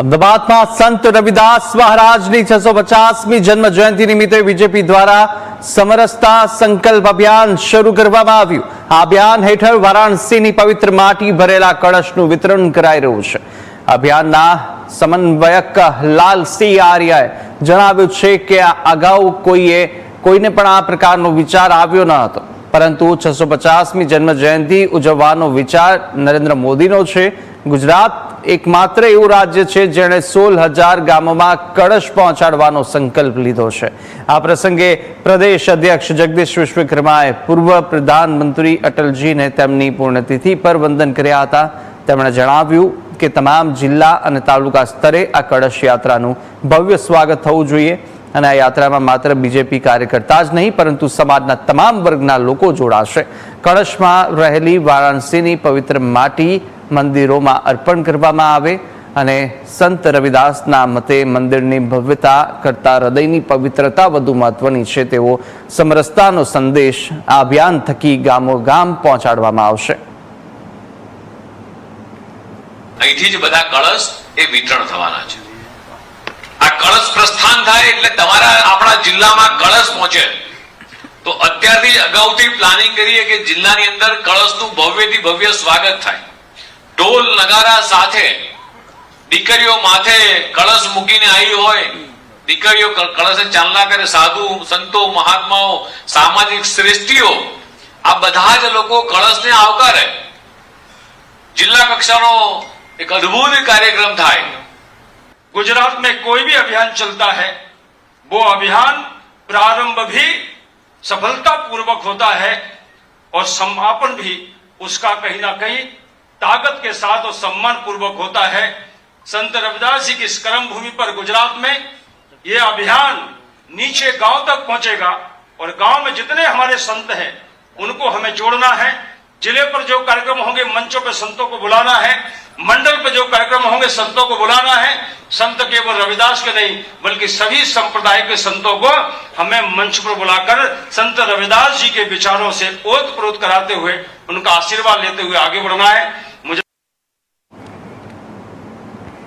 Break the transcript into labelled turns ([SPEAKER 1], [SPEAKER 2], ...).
[SPEAKER 1] અમદાવાદમાં સંત રવિદાસ મહારાજની 650મી જન્મ જયંતિ નિમિત્તે બીજેપી દ્વારા સમરસતા સંકલ્પ અભિયાન શરૂ કરવામાં આવ્યું। આ અભિયાન હેઠળ વારાણસીની પવિત્ર માટી ભરેલા કળશનું વિતરણ કરાઈ રહ્યું છે। અભિયાનના સમન્વયક લાલસિંહ આર્યાએ જણાવ્યું છે કે અગાઉ કોઈને પણ આ પ્રકારનો વિચાર આવ્યો ન હતો, પરંતુ 650મી જન્મ જયંતિ ઉજવવાનો વિચાર નરેન્દ્ર મોદીનો છે। ગુજરાત એકમાત્ર એવું રાજ્ય છે જેણે 16,000 ગામોમાં કળશ પહોંચાડવાનો સંકલ્પ લીધો છે। આ પ્રસંગે પ્રદેશ અધ્યક્ષ જગદીશ વિશ્વકર્માએ પૂર્વ પ્રધાનમંત્રી અટલજીને તેમની પુણ્યતિથિ પર વંદન કર્યા હતા। તેમણે જણાવ્યું કે તમામ જિલ્લા અને તાલુકા સ્તરે આ કળશ યાત્રાનું ભવ્ય સ્વાગત થવું જોઈએ અને આ યાત્રામાં માત્ર બીજેપી કાર્યકર્તા જ નહીં પરંતુ સમાજના તમામ વર્ગના લોકો જોડાશે। કળશમાં રહેલી વારાણસીની પવિત્ર માટી મંદિરોમાં અર્પણ કરવામાં આવે અને સંત રવિદાસના મતે મંદિરની ભવ્યતા કરતા હૃદયની પવિત્રતા વધુ મહત્વની છે તેવો સમરસતાનો સંદેશ આ અભિયાન થકી ગામો ગામ પહોંચાડવામાં આવશે।
[SPEAKER 2] અહીંથી જ બધા કળશ એ વિતરણ થવાના છે। આ કળશ પ્રસ્થાન થાય એટલે તમારા આપણા જિલ્લામાં કળશ પહોંચે તો અત્યારથી જ અગાઉથી પ્લાનિંગ કરીએ કે જિલ્લાની અંદર કળશનું ભવ્યથી ભવ્ય સ્વાગત થાય। ઢોલ નગારા સાથે દીકરીઓ માથે કળશ મૂકીને આવી હોય, દીકરીઓ કળશે ચાલના કરે, સાધુ સંતો મહાત્માઓ સામાજિક શ્રેષ્ઠીઓ આ બધા જ લોકો કળશને આવકારે। जिला कक्षाનો एक अद्भुत कार्यक्रम થાય।
[SPEAKER 3] गुजरात में कोई भी अभियान चलता है वो अभियान प्रारंभ भी सफलता पूर्वक होता है और समापन भी उसका कहीं ना कहीं ताकत के साथ और सम्मान पूर्वक होता है। संत रविदास जी की इस कर्म भूमि पर गुजरात में ये अभियान नीचे गांव तक पहुंचेगा और गांव में जितने हमारे संत हैं उनको हमें जोड़ना है। जिले पर जो कार्यक्रम होंगे मंचों पे संतों को बुलाना है, मंडल पे जो कार्यक्रम होंगे संतों को बुलाना है। संत केवल रविदास के नहीं बल्कि सभी संप्रदाय के संतों को हमें मंच पर बुलाकर संत रविदास जी के विचारों से ओत प्रोत कराते हुए उनका आशीर्वाद लेते हुए आगे बढ़ना है। मुझे